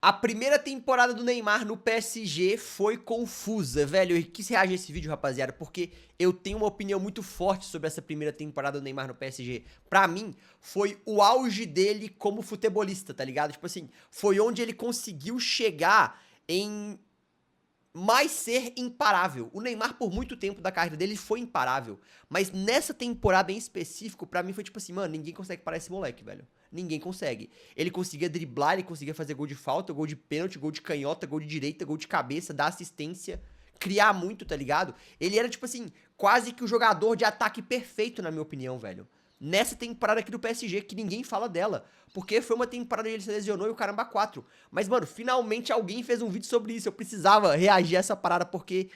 A primeira temporada do Neymar no PSG foi confusa, velho. Eu quis reagir a esse vídeo, rapaziada, porque eu tenho uma opinião muito forte sobre essa primeira temporada do Neymar no PSG. Pra mim, foi o auge dele como futebolista, tá ligado? Tipo assim, foi onde ele conseguiu chegar em mais ser imparável. O Neymar, por muito tempo da carreira dele, foi imparável. Mas nessa temporada em específico, pra mim foi tipo assim, mano, ninguém consegue parar esse moleque, velho. Ninguém consegue. Ele conseguia driblar, ele conseguia fazer gol de falta, gol de pênalti, gol de canhota, gol de direita, gol de cabeça, dar assistência, criar muito, tá ligado? Ele era, tipo assim, quase que o jogador de ataque perfeito, na minha opinião, velho. Nessa temporada aqui do PSG, que ninguém fala dela. Porque foi uma temporada onde ele se lesionou e o caramba 4. Mas, mano, finalmente alguém fez um vídeo sobre isso. Eu precisava reagir a essa parada porque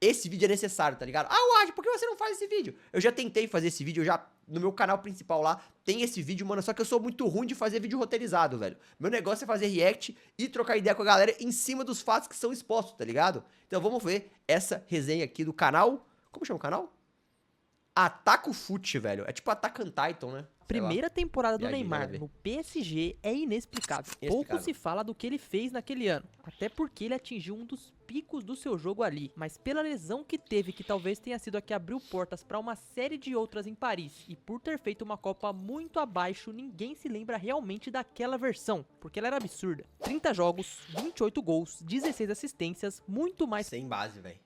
esse vídeo é necessário, tá ligado? Ah, Wad, por que você não faz esse vídeo? Eu já tentei fazer esse vídeo, eu já. No meu canal principal lá, tem esse vídeo, mano. Só que eu sou muito ruim de fazer vídeo roteirizado, velho. Meu negócio é fazer react e trocar ideia com a galera em cima dos fatos que são expostos, tá ligado? Então vamos ver essa resenha aqui do canal. Como chama o canal? Ataca o Fute, velho. É tipo Attack on Titan, né? Sei lá. Primeira temporada do Viajei, nada a Neymar ver. no PSG é inexplicável. Pouco Inexplicável. se fala do que ele fez naquele ano, até porque ele atingiu um dos picos do seu jogo ali, mas pela lesão que teve, que talvez tenha sido a que abriu portas para uma série de outras em Paris, e por ter feito uma Copa muito abaixo, ninguém se lembra realmente daquela versão, porque ela era absurda. 30 jogos, 28 gols, 16 assistências, muito mais. Sem base, velho.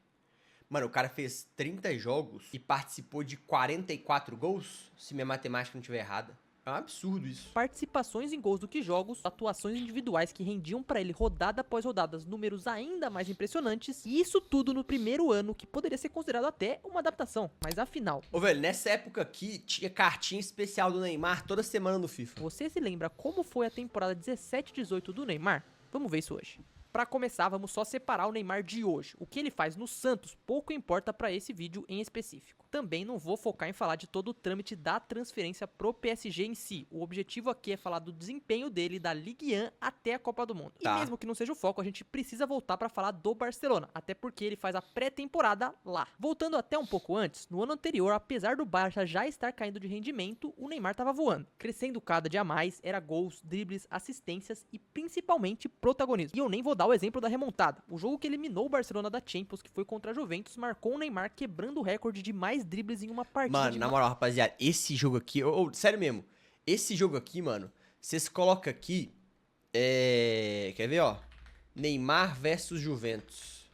Mano, o cara fez 30 jogos e participou de 44 gols, se minha matemática não estiver errada. É um absurdo isso. Participações em gols do que jogos, atuações individuais que rendiam pra ele rodada após rodadas números ainda mais impressionantes, e isso tudo no primeiro ano, que poderia ser considerado até uma adaptação, mas afinal, Ô, velho, nessa época aqui, tinha cartinha especial do Neymar toda semana no FIFA. você se lembra como foi a temporada 17-18 do Neymar? Vamos ver isso hoje. Pra começar, vamos só separar o Neymar de hoje. O que ele faz no Santos pouco importa pra esse vídeo em específico. Também não vou focar em falar de todo o trâmite da transferência pro PSG em si. O objetivo aqui é falar do desempenho dele da Ligue 1 até a Copa do Mundo. Tá. E mesmo que não seja o foco, a gente precisa voltar pra falar do Barcelona, até porque ele faz a pré-temporada lá. Voltando até um pouco antes, no ano anterior, apesar do Barça já estar caindo de rendimento, o Neymar tava voando, crescendo cada dia mais, era gols, dribles, assistências e principalmente protagonismo. E eu nem vou dar o exemplo da remontada. O jogo que eliminou o Barcelona da Champions, que foi contra a Juventus, marcou o Neymar quebrando o recorde de mais dribles em uma partida. Mano, na moral, rapaziada, esse jogo aqui, sério mesmo, esse jogo aqui, mano, vocês colocam aqui, quer ver, ó, Neymar versus Juventus.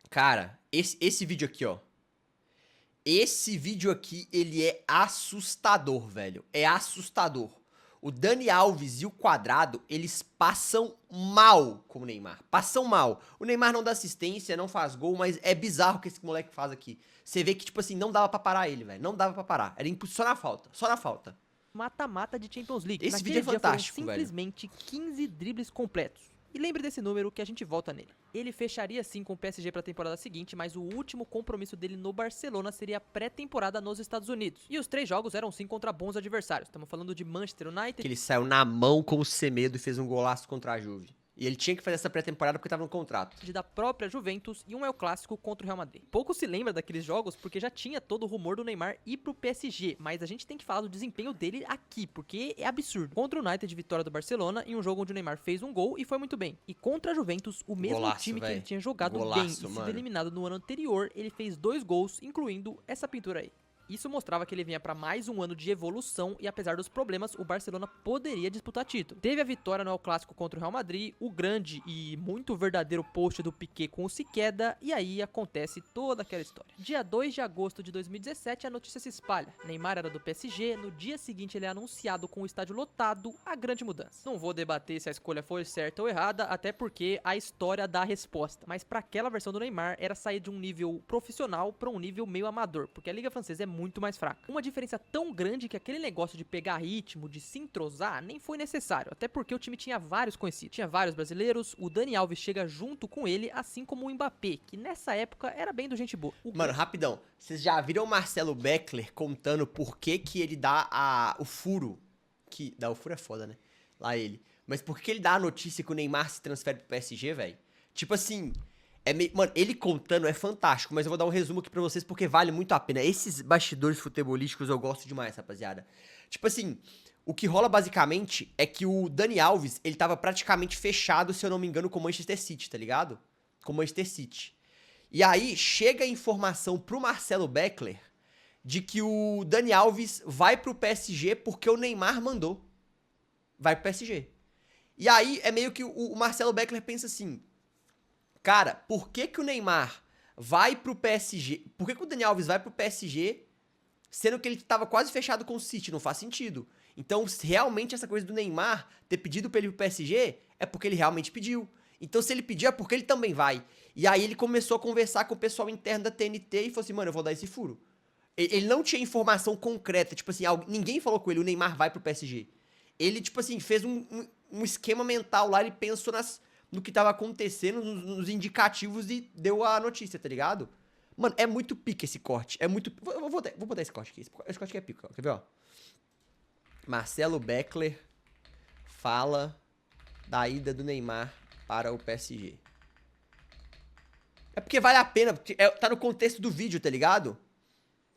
Cara, esse vídeo aqui, ó, esse vídeo aqui, ele é assustador, velho, é assustador. O Dani Alves e o Quadrado, eles passam mal com o Neymar. Passam mal. O Neymar não dá assistência, não faz gol, mas é bizarro o que esse moleque faz aqui. Você vê que, tipo assim, não dava pra parar ele, velho. Não dava pra parar. Era só na falta. Só na falta. Mata-mata de Champions League. Esse Naquele vídeo é dia fantástico, foram velho. simplesmente 15 dribles completos. E lembre desse número que a gente volta nele. Ele fecharia sim com o PSG para a temporada seguinte, mas o último compromisso dele no Barcelona seria a pré-temporada nos Estados Unidos. E os 3 jogos eram sim contra bons adversários. Estamos falando de Manchester United. Que ele saiu na mão com o Semedo e fez um golaço contra a Juve. E ele tinha que fazer essa pré-temporada porque tava no contrato. Da própria Juventus e um é o clássico contra o Real Madrid. Pouco se lembra daqueles jogos porque já tinha todo o rumor do Neymar ir pro PSG, mas a gente tem que falar do desempenho dele aqui, porque é absurdo. Contra o United, vitória do Barcelona, em um jogo onde o Neymar fez um gol e foi muito bem. E contra a Juventus, o mesmo Golaço, time que véio. ele tinha jogado Golaço, bem e sido mano. eliminado no ano anterior, ele fez 2 gols, incluindo essa pintura aí. Isso mostrava que ele vinha para mais um ano de evolução e apesar dos problemas, o Barcelona poderia disputar título. Teve a vitória no El Clássico contra o Real Madrid, o grande e muito verdadeiro post do Piqué com o Siqueda, e aí acontece toda aquela história. Dia 2 de agosto de 2017, a notícia se espalha. Neymar era do PSG, no dia seguinte ele é anunciado com o estádio lotado, a grande mudança. Não vou debater se a escolha foi certa ou errada, até porque a história dá a resposta. Mas para aquela versão do Neymar, era sair de um nível profissional para um nível meio amador, porque a Liga Francesa é muito mais fraca. Uma diferença tão grande que aquele negócio de pegar ritmo, de se entrosar, nem foi necessário, até porque o time tinha vários conhecidos. Tinha vários brasileiros, o Dani Alves chega junto com ele, assim como o Mbappé, que nessa época era bem do gente boa. Mano, rapidão, vocês já viram o Marcelo Beckler contando por que ele dá o furo? Que dá o furo é foda, né? Lá ele. Mas por que ele dá a notícia que o Neymar se transfere pro PSG, velho? Tipo assim, mano, ele contando é fantástico, mas eu vou dar um resumo aqui pra vocês porque vale muito a pena. Esses bastidores futebolísticos eu gosto demais, rapaziada. Tipo assim, O que rola basicamente é que o Dani Alves, ele tava praticamente fechado, se eu não me engano, com o Manchester City, tá ligado? Com o Manchester City. E aí chega a informação pro Marcelo Beckler de que o Dani Alves vai pro PSG porque o Neymar mandou. Vai pro PSG. E aí é meio que o Marcelo Beckler pensa assim, cara, por que que o Neymar vai pro PSG? Por que que o Dani Alves vai pro PSG, sendo que ele tava quase fechado com o City? Não faz sentido. Então, realmente essa coisa do Neymar ter pedido pra ele ir pro PSG é porque ele realmente pediu. Então, se ele pediu, é porque ele também vai. E aí ele começou a conversar com o pessoal interno da TNT e falou assim, mano, eu vou dar esse furo. Ele não tinha informação concreta, tipo assim, ninguém falou com ele, o Neymar vai pro PSG. Ele, tipo assim, fez um esquema mental lá, ele pensou no que tava acontecendo, nos indicativos e deu a notícia, tá ligado? Mano, é muito pica esse corte, é muito... Vou botar esse corte aqui, esse corte aqui é pica, ó. Quer ver, ó? Marcelo Beckler fala da ida do Neymar para o PSG. É porque vale a pena, porque tá no contexto do vídeo, tá ligado?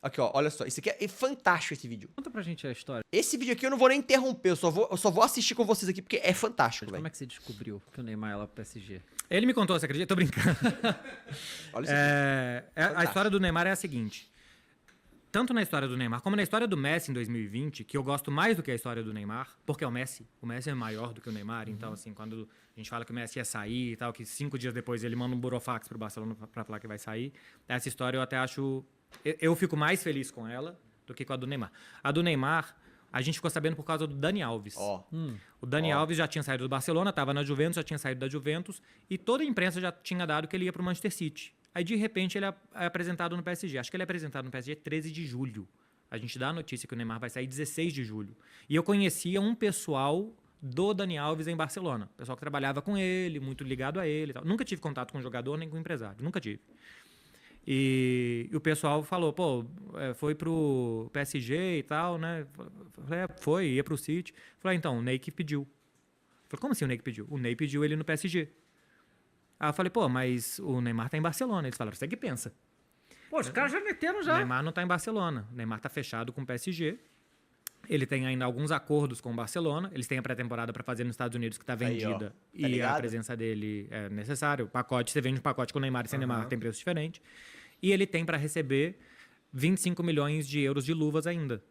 Aqui, ó, olha só. Isso aqui é fantástico, esse vídeo. Conta pra gente a história. Esse vídeo aqui eu não vou nem interromper, eu só vou assistir com vocês aqui, porque é fantástico, velho. Como é que você descobriu que o Neymar ia lá pro PSG? Ele me contou, você acredita? Tô brincando. Olha isso aqui. A história do Neymar é a seguinte. Tanto na história do Neymar, como na história do Messi em 2020, que eu gosto mais do que a história do Neymar, porque o Messi é maior do que o Neymar, então assim, quando a gente fala que o Messi ia sair e tal, que 5 dias depois ele manda um burofax pro Barcelona pra falar que vai sair, essa história eu até acho... Eu fico mais feliz com ela do que com a do Neymar. A do Neymar, a gente ficou sabendo por causa do Dani Alves. O Dani Alves já tinha saído do Barcelona, estava na Juventus, já tinha saído da Juventus, e toda a imprensa já tinha dado que ele ia pro Manchester City. Aí, de repente, ele é apresentado no PSG. Acho que ele é apresentado no PSG 13 de julho. A gente dá a notícia que o Neymar vai sair 16 de julho. E eu conhecia um pessoal do Dani Alves em Barcelona. Pessoal que trabalhava com ele, muito ligado a ele e tal. Nunca tive contato com jogador nem com empresário. Nunca tive. E o pessoal falou, pô, foi pro PSG e tal, né? Falei, ia pro City. Falei, então, o Ney que pediu. Falei, como assim o Ney que pediu? O Ney pediu ele no PSG. Aí eu falei, pô, mas o Neymar tá em Barcelona. Eles falaram, você que pensa. Pô, os caras já meteram já. O Neymar não tá em Barcelona. O Neymar tá fechado com o PSG. Ele tem ainda alguns acordos com o Barcelona. Eles têm a pré-temporada para fazer nos Estados Unidos que tá vendida. Aí, tá e ligado? a presença dele é necessária. O pacote, você vende um pacote com o Neymar e sem Neymar tem preço diferente. E ele tem para receber 25 milhões de euros de luvas ainda.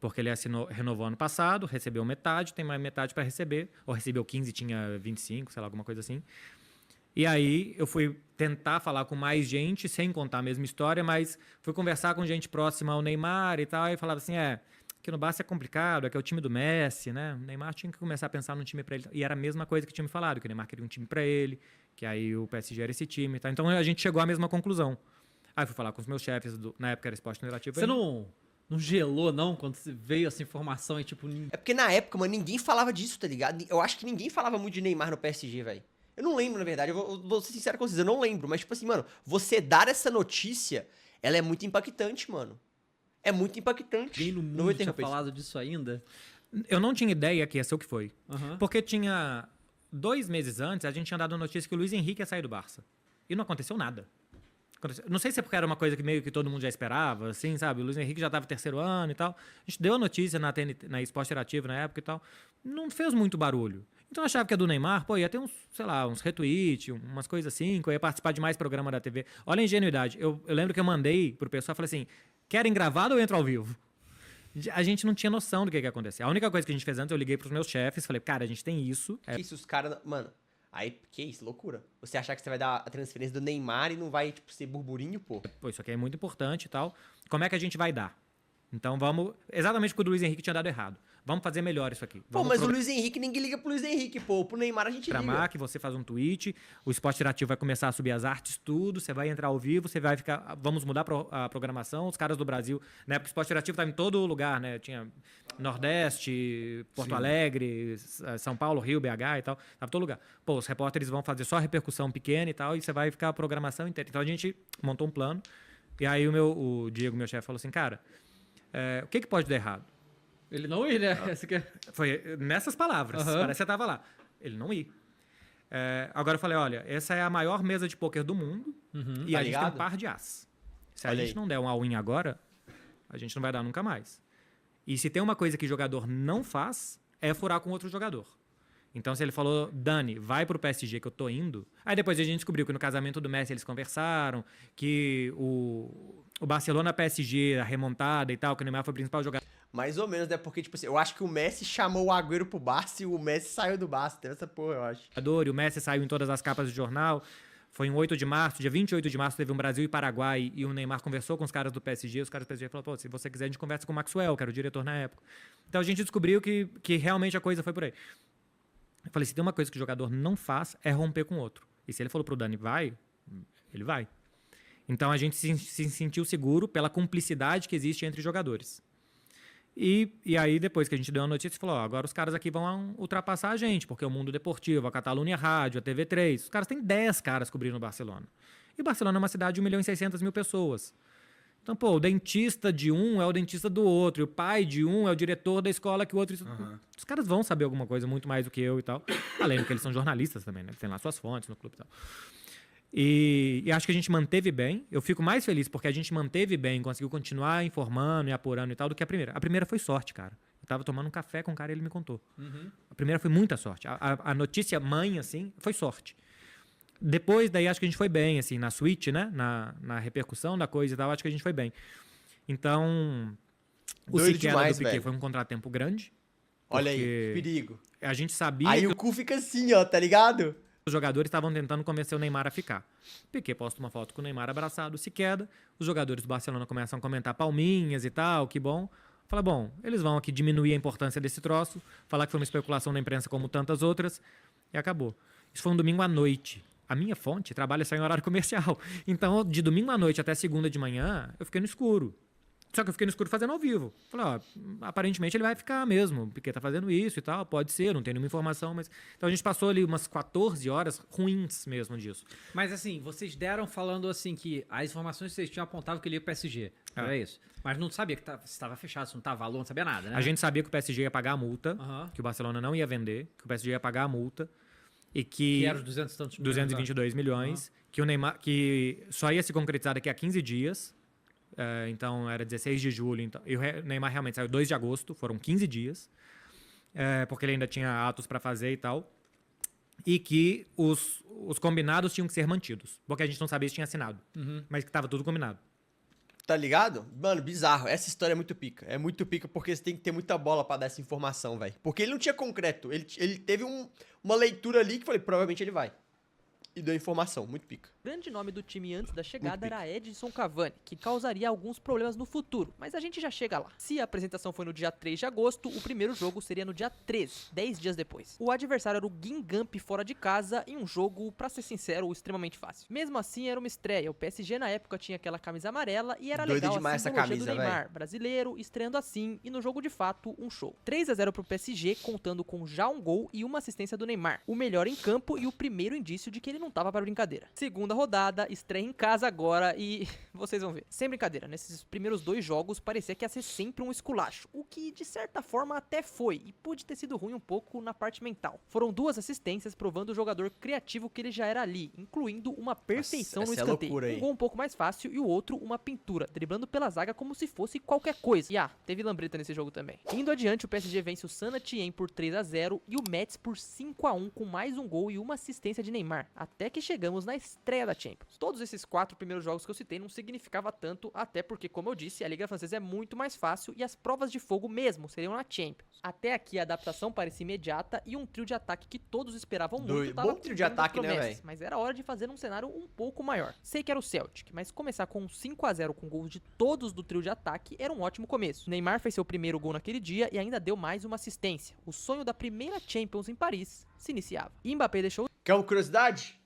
Porque ele renovou ano passado, recebeu metade, tem mais metade para receber. Ou recebeu 15, tinha 25, sei lá, alguma coisa assim. E aí eu fui tentar falar com mais gente, sem contar a mesma história, mas fui conversar com gente próxima ao Neymar e tal, e falava assim, que no Barça é complicado, é que é o time do Messi, né? O Neymar tinha que começar a pensar num time para ele. E era a mesma coisa que tinha me falado, que o Neymar queria um time para ele, que aí o PSG era esse time e tal. Então a gente chegou à mesma conclusão. Aí fui falar com os meus chefes, na época era Esporte Interativo. Você não gelou, não, quando veio essa informação e tipo... É porque na época, mano, ninguém falava disso, tá ligado? Eu acho que ninguém falava muito de Neymar no PSG, velho. Eu não lembro, na verdade, eu vou ser sincero com vocês, eu não lembro. Mas, tipo assim, mano, você dar essa notícia, ela é muito impactante, mano. É muito impactante. Ninguém no mundo tinha falado disso ainda? Eu não tinha ideia que ia ser o que foi. Porque tinha 2 meses antes, a gente tinha dado a notícia que o Luiz Henrique ia sair do Barça. E não aconteceu nada. Não sei se é porque era uma coisa que meio que todo mundo já esperava, assim, sabe? O Luiz Henrique já estava terceiro ano e tal. A gente deu a notícia na TNT, na Esporte Interativo na época e tal. Não fez muito barulho. Então eu achava que a do Neymar, pô, ia ter uns, sei lá, uns retweets, umas coisas assim, que eu ia participar de mais programa da TV. Olha a ingenuidade. Eu lembro que eu mandei pro pessoal e falei assim, querem gravado ou entro ao vivo? A gente não tinha noção do que ia acontecer. A única coisa que a gente fez antes, eu liguei pros meus chefes, falei, cara, a gente tem isso. Que isso, os caras... Mano, aí, que isso, loucura. Você achar que você vai dar a transferência do Neymar e não vai, tipo, ser burburinho, pô. Pô, isso aqui é muito importante e tal. Como é que a gente vai dar? Então vamos... Exatamente o que o Luiz Henrique tinha dado errado. Vamos fazer melhor isso aqui. Pô, mas o Luiz Henrique, ninguém liga pro Luiz Henrique, pô. Pro Neymar a gente liga. Que você faz um tweet, o Esporte Interativo vai começar a subir as artes, tudo, você vai entrar ao vivo, você vai ficar... Vamos mudar a programação, os caras do Brasil... Na época o Esporte Interativo estava em todo lugar, né? Tinha Nordeste, Porto Alegre, São Paulo, Rio, BH e tal. Tava em todo lugar. Pô, os repórteres vão fazer só repercussão pequena e tal, e você vai ficar a programação inteira. Então a gente montou um plano, e aí o Diego, meu chefe, falou assim, cara, o que pode dar errado? Ele não ir, né? Foi nessas palavras, parece que você estava lá. Ele não ir. Agora eu falei, olha, essa é a maior mesa de pôquer do mundo e a gente tem um par de as. Se a gente não der um all-in agora, a gente não vai dar nunca mais. E se tem uma coisa que jogador não faz, é furar com outro jogador. Então, se ele falou, Dani, vai pro PSG que eu tô indo... Aí depois a gente descobriu que no casamento do Messi eles conversaram, que o Barcelona-PSG, a remontada e tal, que o Neymar foi o principal jogador. Mais ou menos, né? Porque, tipo assim, eu acho que o Messi chamou o Agüero pro Barça e o Messi saiu do Barça. Teve essa porra, eu acho. E o Messi saiu em todas as capas do jornal. Foi em 8 de março, dia 28 de março, teve um Brasil e Paraguai, e o Neymar conversou com os caras do PSG, os caras do PSG falaram, pô, se você quiser a gente conversa com o Maxwell, que era o diretor na época. Então a gente descobriu que realmente a coisa foi por aí. Eu falei, se tem uma coisa que o jogador não faz, é romper com o outro. E se ele falou pro Dani, vai, ele vai. Então a gente se sentiu seguro pela cumplicidade que existe entre jogadores. E aí, depois que a gente deu a notícia, falou, ó, agora os caras aqui vão ultrapassar a gente, porque o Mundo Deportivo, a Catalunha Rádio, a TV3, os caras têm 10 caras cobrindo o Barcelona. E Barcelona é uma cidade de 1.600.000 pessoas. Então, pô, o dentista de um é o dentista do outro, e o pai de um é o diretor da escola que o outro... Os caras vão saber alguma coisa muito mais do que eu e tal. Além do que eles são jornalistas também, né? Tem lá suas fontes no clube e tal. E acho que a gente manteve bem. Eu fico mais feliz porque a gente manteve bem, conseguiu continuar informando e apurando e tal do que a primeira. A primeira foi sorte, cara. Eu tava tomando um café com o cara e ele me contou. A primeira foi muita sorte. A notícia mãe, assim, foi sorte. Depois, daí, acho que a gente foi bem, assim, na suíte, né? Na repercussão da coisa e tal, acho que a gente foi bem. Então, o Doido Siqueira demais, do Piquet velho. foi um contratempo grande. Olha aí, porque perigo. A gente sabia Aí que o cu fica assim, ó, tá ligado? os jogadores estavam tentando convencer o Neymar a ficar. Piquet posta uma foto com o Neymar abraçado, se queda. Os jogadores do Barcelona começam a comentar palminhas e tal, que bom. Fala, bom, eles vão aqui diminuir a importância desse troço, falar que foi uma especulação da imprensa como tantas outras, e acabou. Isso foi um domingo à noite. A minha fonte trabalha só em horário comercial. Então, de domingo à noite até segunda de manhã, eu fiquei no escuro. Só que eu fiquei no escuro fazendo ao vivo. Falei, ó, aparentemente ele vai ficar mesmo, porque tá fazendo isso e tal, pode ser, não tem nenhuma informação, mas... Então a gente passou ali umas 14 horas ruins mesmo disso. Mas assim, vocês deram falando assim que as informações que vocês tinham apontavam que ele ia pro PSG, não é isso? Mas não sabia que estava fechado, se não tava valor, não sabia nada, né? A gente sabia que o PSG ia pagar a multa, Aham. que o Barcelona não ia vender, que o PSG ia pagar a multa, e que... Que era os 200 e tantos milhões. 222 milhões, que o Neymar, que só ia se concretizar daqui a 15 dias, então era 16 de julho, então, e o Neymar realmente saiu 2 de agosto, foram 15 dias, porque ele ainda tinha atos para fazer e tal, e que os combinados tinham que ser mantidos, porque a gente não sabia se tinha assinado, mas que estava tudo combinado. Tá ligado? Mano, bizarro. Essa história é muito pica. É muito pica porque você tem que ter muita bola pra dar essa informação, velho. Porque ele não tinha concreto. Ele teve uma leitura ali que falei, provavelmente ele vai. E deu informação. Muito pica. O grande nome do time antes da chegada era Edinson Cavani, que causaria alguns problemas no futuro, mas a gente já chega lá. Se a apresentação foi no dia 3 de agosto, o primeiro jogo seria no dia 13, 10 dias depois. O adversário era o Guingamp fora de casa, em um jogo, pra ser sincero, extremamente fácil. Mesmo assim, era uma estreia. O PSG na época tinha aquela camisa amarela e era Doido legal demais a essa simbologia camisa, do Neymar, brasileiro, estreando assim, e no jogo de fato, um show. 3-0 pro PSG, contando com já um gol e uma assistência do Neymar. O melhor em campo e o primeiro indício de que ele não tava para brincadeira. Segunda rodada, estreia em casa agora e vocês vão ver. Sem brincadeira, nesses primeiros 2 jogos parecia que ia ser sempre um esculacho, o que de certa forma até foi, e pôde ter sido ruim um pouco na parte mental. Foram 2 assistências provando o jogador criativo que ele já era ali, incluindo uma perfeição no essa é escanteio. loucura aí. Um gol um pouco mais fácil e o outro uma pintura, driblando pela zaga como se fosse qualquer coisa. E teve lambreta nesse jogo também. Indo adiante, o PSG vence o Saint-Étienne por 3-0 e o Metz por 5-1 com mais um gol e uma assistência de Neymar, até que chegamos na estreia da Champions. Todos esses 4 primeiros jogos que eu citei não significava tanto, até porque, como eu disse, a Liga Francesa é muito mais fácil e as provas de fogo mesmo seriam na Champions. Até aqui a adaptação parecia imediata e um trio de ataque que todos esperavam muito tava Bom trio de cumprindo ataque, né, promessas, velho? mas era hora de fazer um cenário um pouco maior. Sei que era o Celtic, mas começar com um 5-0 com gols de todos do trio de ataque era um ótimo começo. Neymar fez seu primeiro gol naquele dia e ainda deu mais uma assistência. O sonho da primeira Champions em Paris se iniciava. E Mbappé deixou Quer uma curiosidade?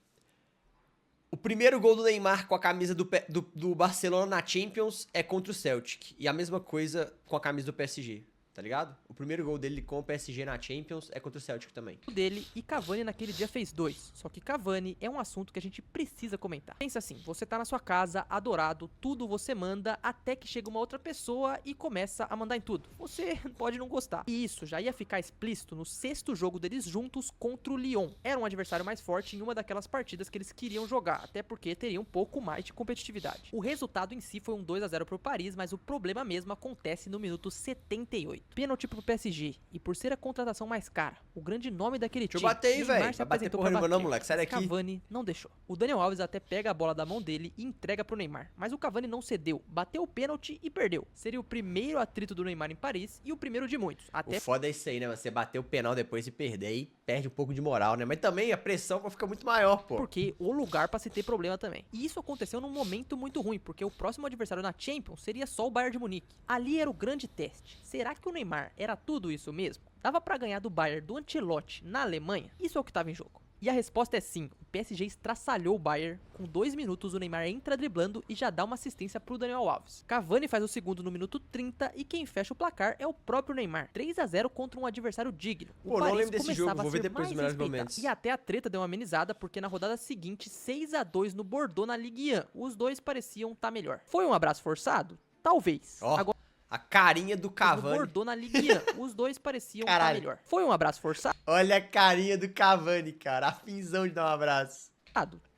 O primeiro gol do Neymar com a camisa do Barcelona na Champions é contra o Celtic. E a mesma coisa com a camisa do PSG. tá ligado? O primeiro gol dele com o PSG na Champions é contra o Celtic também. Dele e Cavani naquele dia fez 2. Só que Cavani é um assunto que a gente precisa comentar. Pensa assim, você tá na sua casa, adorado, tudo você manda, até que chega uma outra pessoa e começa a mandar em tudo. Você pode não gostar. E isso já ia ficar explícito no 6º jogo deles juntos contra o Lyon. Era um adversário mais forte em uma daquelas partidas que eles queriam jogar, até porque teria um pouco mais de competitividade. O resultado em si foi um 2-0 pro Paris, mas o problema mesmo acontece no minuto 78. Pênalti pro PSG, e por ser a contratação mais cara, o grande nome daquele time, Deixa eu bater aí, Neymar velho. se Vai bater apresentou porra pra nenhuma não, bater, moleque. Sai mas daqui. Cavani não deixou. O Daniel Alves até pega a bola da mão dele e entrega pro Neymar, mas o Cavani não cedeu, bateu o pênalti e perdeu. Seria o primeiro atrito do Neymar em Paris e o primeiro de muitos. Até O foda é isso aí, né? Você bater o penal depois e perder e perde um pouco de moral, né? Mas também a pressão vai ficar muito maior, pô. porque o lugar pra se ter problema também. E isso aconteceu num momento muito ruim, porque o próximo adversário na Champions seria só o Bayern de Munique. Ali era o grande teste. Será que o Neymar era tudo isso mesmo? Dava pra ganhar do Bayern do Ancelotti na Alemanha? Isso é o que tava em jogo. E a resposta é sim, o PSG estraçalhou o Bayern, com 2 minutos o Neymar entra driblando e já dá uma assistência pro Daniel Alves. Cavani faz o segundo no minuto 30 e quem fecha o placar é o próprio Neymar, 3-0 contra um adversário digno. O Pô, não Paris lembro desse jogo, começava a vou ver ser depois os mais melhores respeitado. momentos. E até a treta deu uma amenizada, porque na rodada seguinte, 6-2 no Bordeaux na Ligue 1, os dois pareciam tá melhor. Foi um abraço forçado? Talvez. Ó, Agora, a carinha do no Cavani. Bordeaux na Ligue 1, os dois pareciam tá Caralho. melhor. Foi um abraço forçado? Olha a carinha do Cavani, cara. A finzão de dar um abraço.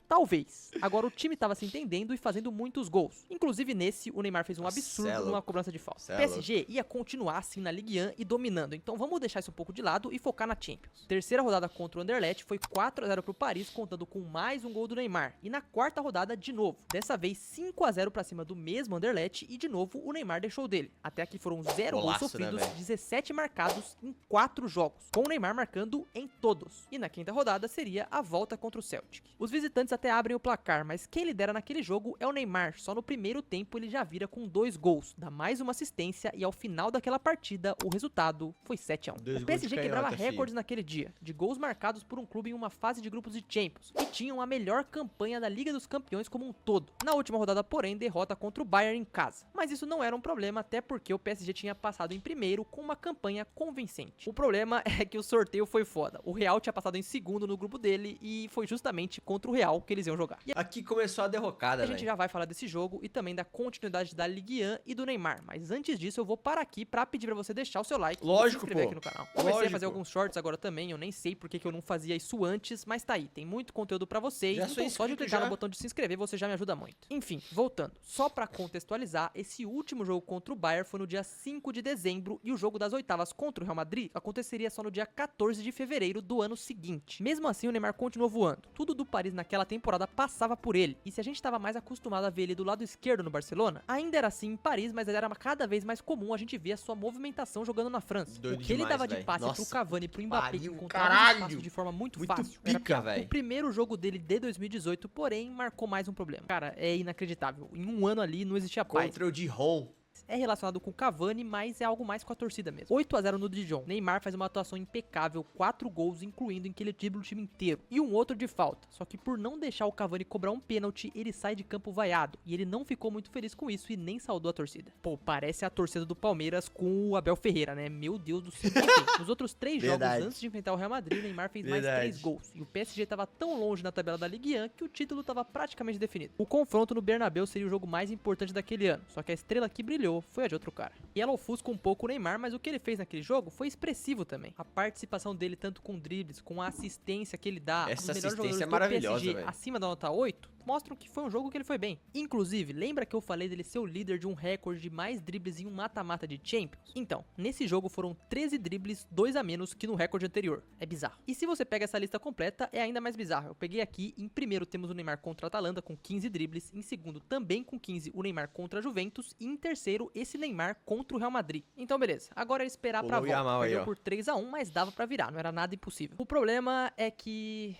Talvez. Agora o time tava se entendendo e fazendo muitos gols. Inclusive nesse, o Neymar fez um Nossa, absurdo cê é numa louco. cobrança de falta. Cê O é PSG ia continuar assim na Ligue 1 e dominando. Então vamos deixar isso um pouco de lado e focar na Champions. Terceira rodada contra o Anderlecht foi 4-0 pro Paris, contando com mais um gol do Neymar. E na quarta rodada, de novo. Dessa vez 5-0 pra cima do mesmo Anderlecht e de novo o Neymar deixou dele. Até aqui foram 0 gols Golaço, sofridos, né, velho? 17 marcados em 4 jogos, com o Neymar marcando em todos. E na quinta rodada seria a volta contra o Celtic. Os visitantes até abrem o placar, mas quem lidera naquele jogo é o Neymar. Só no primeiro tempo ele já vira com 2 gols, dá mais uma assistência e ao final daquela partida o resultado foi 7-1. Dois O gols PSG de quebrava canhota, filho. recordes naquele dia, de gols marcados por um clube em uma fase de grupos de Champions, e tinham a melhor campanha da Liga dos Campeões como um todo. Na última rodada, porém, derrota contra o Bayern em casa. Mas isso não era um problema, até porque o PSG tinha passado em primeiro com uma campanha convincente. O problema é que o sorteio foi foda. O Real tinha passado em segundo no grupo dele e foi justamente contra o Real que eles iam jogar. E Aqui começou a derrocada, a gente velho. já vai falar desse jogo e também da continuidade da Ligue 1 e do Neymar. Mas antes disso, eu vou parar aqui pra pedir pra você deixar o seu like Lógico, e se inscrever pô. aqui no canal. Comecei a Lógico. fazer alguns shorts agora também, eu nem sei porque que eu não fazia isso antes, mas tá aí, tem muito conteúdo pra vocês. Já sou Então só de inscrito clicar já. no botão de se inscrever você já me ajuda muito. Enfim, voltando. Só pra contextualizar, esse último jogo contra o Bayern foi no dia 5 de dezembro e o jogo das oitavas contra o Real Madrid aconteceria só no dia 14 de fevereiro do ano seguinte. Mesmo assim, o Neymar continuou voando. Tudo do Paris naquela temporada passava por ele. E se a gente tava mais acostumado a ver ele do lado esquerdo no Barcelona, ainda era assim em Paris, mas era cada vez mais comum a gente ver a sua movimentação jogando na França. Doido O que ele demais, dava de velho. passe Nossa, pro Cavani e pro Mbappé, que pariu, encontrava caralho. espaço de forma muito Muito fácil. pica, era pior. velho. O primeiro jogo dele de 2018, porém, marcou mais um problema. Cara, é inacreditável. Em um ano ali não existia paz. Contra o Dijon. É relacionado com o Cavani, mas é algo mais com a torcida mesmo. 8-0 no Dijon. Neymar faz uma atuação impecável, 4 gols, incluindo em que ele dribla o time inteiro. E um outro de falta. Só que por não deixar o Cavani cobrar um pênalti, ele sai de campo vaiado. E ele não ficou muito feliz com isso e nem saudou a torcida. Pô, parece a torcida do Palmeiras com o Abel Ferreira, né? Meu Deus do céu. Enfim, nos outros 3 jogos Verdade. antes de enfrentar o Real Madrid, o Neymar fez mais Verdade. 3 gols. E o PSG tava tão longe na tabela da Ligue 1 que o título tava praticamente definido. O confronto no Bernabéu seria o jogo mais importante daquele ano. Só que a estrela que brilhou foi a de outro cara. E ela ofusca um pouco o Neymar, mas o que ele fez naquele jogo foi expressivo também. A participação dele, tanto com dribles, com a assistência que ele dá, Essa os melhores assistência jogadores é do maravilhosa, PSG velho. acima da nota 8, mostram que foi um jogo que ele foi bem. Inclusive, lembra que eu falei dele ser o líder de um recorde de mais dribles em um mata-mata de Champions? Então, nesse jogo foram 13 dribles, 2 a menos que no recorde anterior. É bizarro. E se você pega essa lista completa, é ainda mais bizarro. Eu peguei aqui, em primeiro temos o Neymar contra a Atalanta com 15 dribles, em segundo também com 15 o Neymar contra a Juventus e em terceiro esse Neymar contra o Real Madrid. Então beleza, agora é esperar pra Pulou o volta. Yamal aí, Perdeu ó. por 3 a 1, mas dava pra virar, não era nada impossível. O problema é que...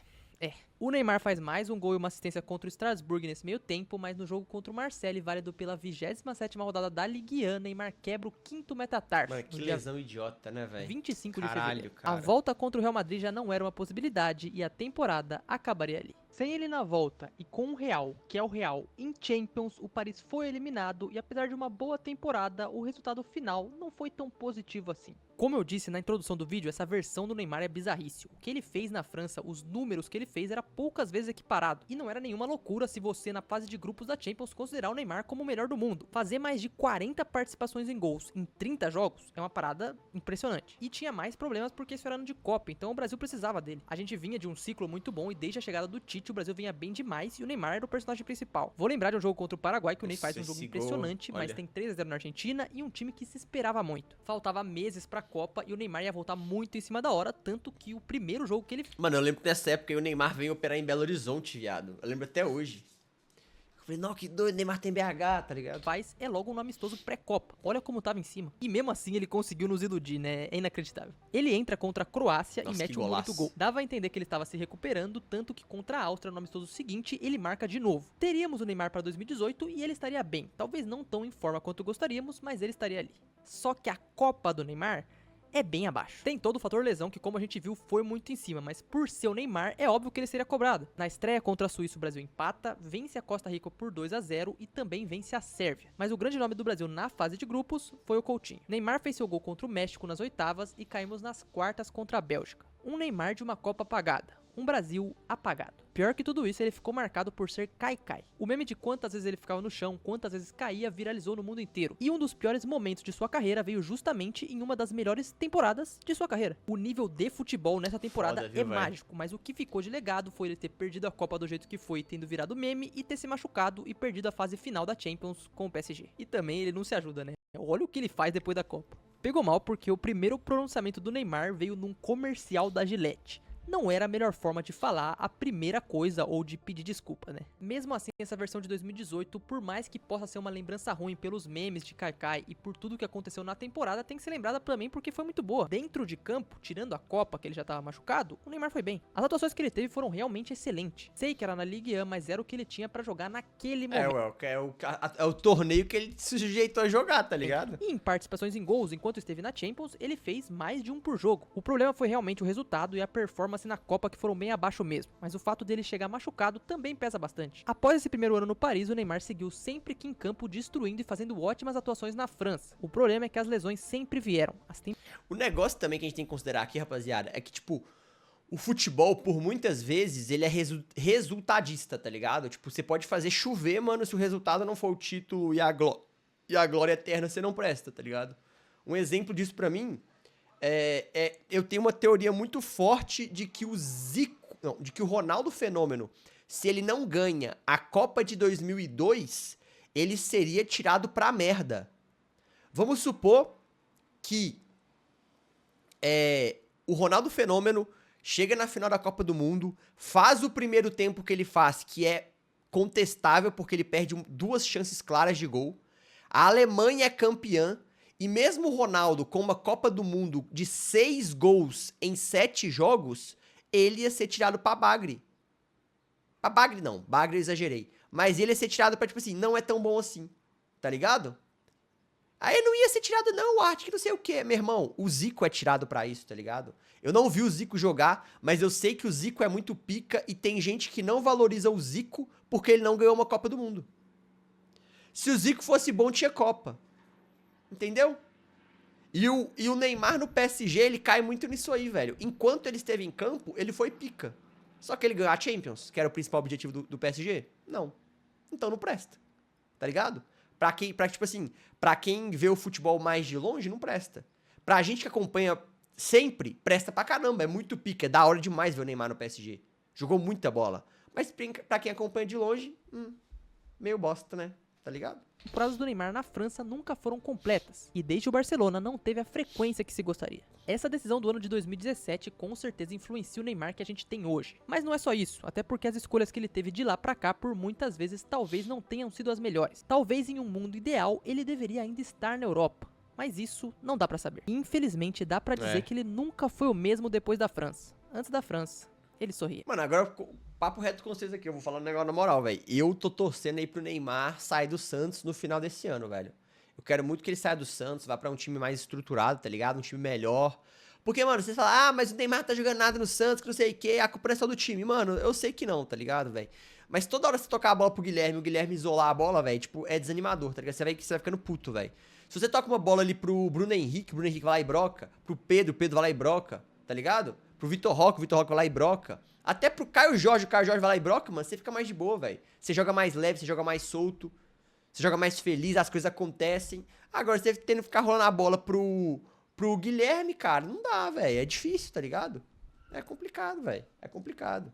O Neymar faz mais um gol e uma assistência contra o Strasbourg nesse meio tempo, mas no jogo contra o Marseille, válido pela 27ª rodada da Ligue 1, Neymar quebra o 5º metatarso. Mano, que no dia lesão idiota, né, velho? 25 de Caralho, fevereiro. cara. A volta contra o Real Madrid já não era uma possibilidade e a temporada acabaria ali. Sem ele na volta e com o Real, que é o Real, em Champions, o Paris foi eliminado e apesar de uma boa temporada, o resultado final não foi tão positivo assim. Como eu disse na introdução do vídeo, essa versão do Neymar é bizarrice. O que ele fez na França, os números que ele fez era poucas vezes equiparado. E não era nenhuma loucura se você, na fase de grupos da Champions, considerar o Neymar como o melhor do mundo. Fazer mais de 40 participações em gols em 30 jogos é uma parada impressionante. E tinha mais problemas porque isso era ano de Copa, então o Brasil precisava dele. A gente vinha de um ciclo muito bom e desde a chegada do Tite o Brasil vinha bem demais e o Neymar era o personagem principal. Vou lembrar de um jogo contra o Paraguai que o Ney faz um jogo esse impressionante, gol, mas olha. tem 3-0 na Argentina e um time que se esperava muito. Faltava meses pra Copa e o Neymar ia voltar muito em cima da hora, tanto que o primeiro jogo que ele Mano, eu lembro que nessa época aí o Neymar veio operar em Belo Horizonte, viado. Eu lembro até hoje. Eu falei, não, que doido, Neymar tem BH, tá ligado? faz é logo um amistoso pré-Copa. Olha como tava em cima. E mesmo assim ele conseguiu nos iludir, né? É inacreditável. Ele entra contra a Croácia Nossa, e mete que um bonito golaço. gol. Dava a entender que ele estava se recuperando, tanto que contra a Áustria no amistoso seguinte ele marca de novo. Teríamos o Neymar para 2018 e ele estaria bem. Talvez não tão em forma quanto gostaríamos, mas ele estaria ali. Só que a Copa do Neymar é bem abaixo. Tem todo o fator lesão que, como a gente viu, foi muito em cima, mas por ser o Neymar, é óbvio que ele seria cobrado. Na estreia contra a Suíça, o Brasil empata, vence a Costa Rica por 2-0 e também vence a Sérvia. Mas o grande nome do Brasil na fase de grupos foi o Coutinho. Neymar fez seu gol contra o México nas oitavas e caímos nas quartas contra a Bélgica. Um Neymar de uma Copa apagada. Um Brasil apagado. Pior que tudo isso, ele ficou marcado por ser cai-cai. O meme de quantas vezes ele ficava no chão, quantas vezes caía, viralizou no mundo inteiro. E um dos piores momentos de sua carreira veio justamente em uma das melhores temporadas de sua carreira. O nível de futebol nessa temporada Foda, viu, é velho? mágico, mas o que ficou de legado foi ele ter perdido a Copa do jeito que foi, tendo virado meme e ter se machucado e perdido a fase final da Champions com o PSG. E também ele não se ajuda, né? Olha o que ele faz depois da Copa. Pegou mal porque o primeiro pronunciamento do Neymar veio num comercial da Gillette. Não era a melhor forma de falar a primeira coisa ou de pedir desculpa, né? Mesmo assim, essa versão de 2018, por mais que possa ser uma lembrança ruim pelos memes de Kaikai e por tudo que aconteceu na temporada, tem que ser lembrada também porque foi muito boa. Dentro de campo, tirando a Copa, que ele já tava machucado, o Neymar foi bem. As atuações que ele teve foram realmente excelentes. Sei que era na Ligue 1, mas era o que ele tinha pra jogar naquele momento. É o torneio que ele se sujeitou a jogar, tá ligado? E em participações em gols, enquanto esteve na Champions, ele fez mais de um por jogo. O problema foi realmente o resultado e a performance na Copa que foram bem abaixo mesmo, mas o fato dele chegar machucado também pesa bastante. Após esse primeiro ano no Paris, o Neymar seguiu sempre que em campo destruindo e fazendo ótimas atuações na França. O problema é que as lesões sempre vieram. O negócio também que a gente tem que considerar aqui, rapaziada, é que, tipo, o futebol, por muitas vezes, ele é resultadista, tá ligado? Tipo, você pode fazer chover, mano, se o resultado não for o título e a glória eterna, você não presta, tá ligado? Um exemplo disso pra mim eu tenho uma teoria muito forte de que de que o Ronaldo Fenômeno, se ele não ganha a Copa de 2002, ele seria tirado pra merda. Vamos supor que o Ronaldo Fenômeno chega na final da Copa do Mundo, faz o primeiro tempo que ele faz, que é contestável porque ele perde 2 chances claras de gol. A Alemanha é campeã. E mesmo o Ronaldo com uma Copa do Mundo de 6 gols em 7 jogos, ele ia ser tirado pra bagre. Pra bagre não, bagre eu exagerei. Mas ele ia ser tirado pra, tipo assim, não é tão bom assim, tá ligado? Aí não ia ser tirado não, Arte, que não sei o que. Meu irmão, o Zico é tirado pra isso, tá ligado? Eu não vi o Zico jogar, mas eu sei que o Zico é muito pica e tem gente que não valoriza o Zico porque ele não ganhou uma Copa do Mundo. Se o Zico fosse bom, tinha Copa. Entendeu? E o Neymar no PSG, ele cai muito nisso aí, velho. Enquanto ele esteve em campo, ele foi pica. Só que ele ganhou a Champions, que era o principal objetivo do PSG? Não. Então não presta. Tá ligado? Pra quem vê o futebol mais de longe, não presta. Pra gente que acompanha sempre, presta pra caramba. É muito pica. É da hora demais ver o Neymar no PSG. Jogou muita bola. Mas pra quem acompanha de longe, meio bosta, né? Tá ligado? As temporadas do Neymar na França nunca foram completas, e desde o Barcelona não teve a frequência que se gostaria. Essa decisão do ano de 2017 com certeza influencia o Neymar que a gente tem hoje. Mas não é só isso, até porque as escolhas que ele teve de lá pra cá por muitas vezes talvez não tenham sido as melhores. Talvez em um mundo ideal ele deveria ainda estar na Europa. Mas isso não dá pra saber. E, infelizmente dá pra dizer que ele nunca foi o mesmo depois da França. Antes da França, ele sorria. Mano, agora papo reto com vocês aqui, eu vou falar um negócio na moral, velho. Eu tô torcendo aí pro Neymar sair do Santos no final desse ano, velho. Eu quero muito que ele saia do Santos, vá pra um time mais estruturado, tá ligado? Um time melhor. Porque, mano, vocês falam, ah, mas o Neymar tá jogando nada no Santos, que não sei o quê, a culpa é só do time. Mano, eu sei que não, tá ligado, velho? Mas toda hora você tocar a bola pro Guilherme, o Guilherme isolar a bola, velho, tipo, é desanimador, tá ligado? Você vai ficando puto, velho. Se você toca uma bola ali pro Bruno Henrique, o Bruno Henrique vai lá e broca. Pro Pedro, o Pedro vai lá e broca, tá ligado? Pro Vitor Roque, o Vitor Roque vai lá e broca. Até pro Caio Jorge, o Caio Jorge vai lá e broca, mano, você fica mais de boa, velho. Você joga mais leve, você joga mais solto, você joga mais feliz, as coisas acontecem. Agora, você tendo que ficar rolando a bola pro Guilherme, cara, não dá, velho. É difícil, tá ligado? É complicado, velho. É complicado.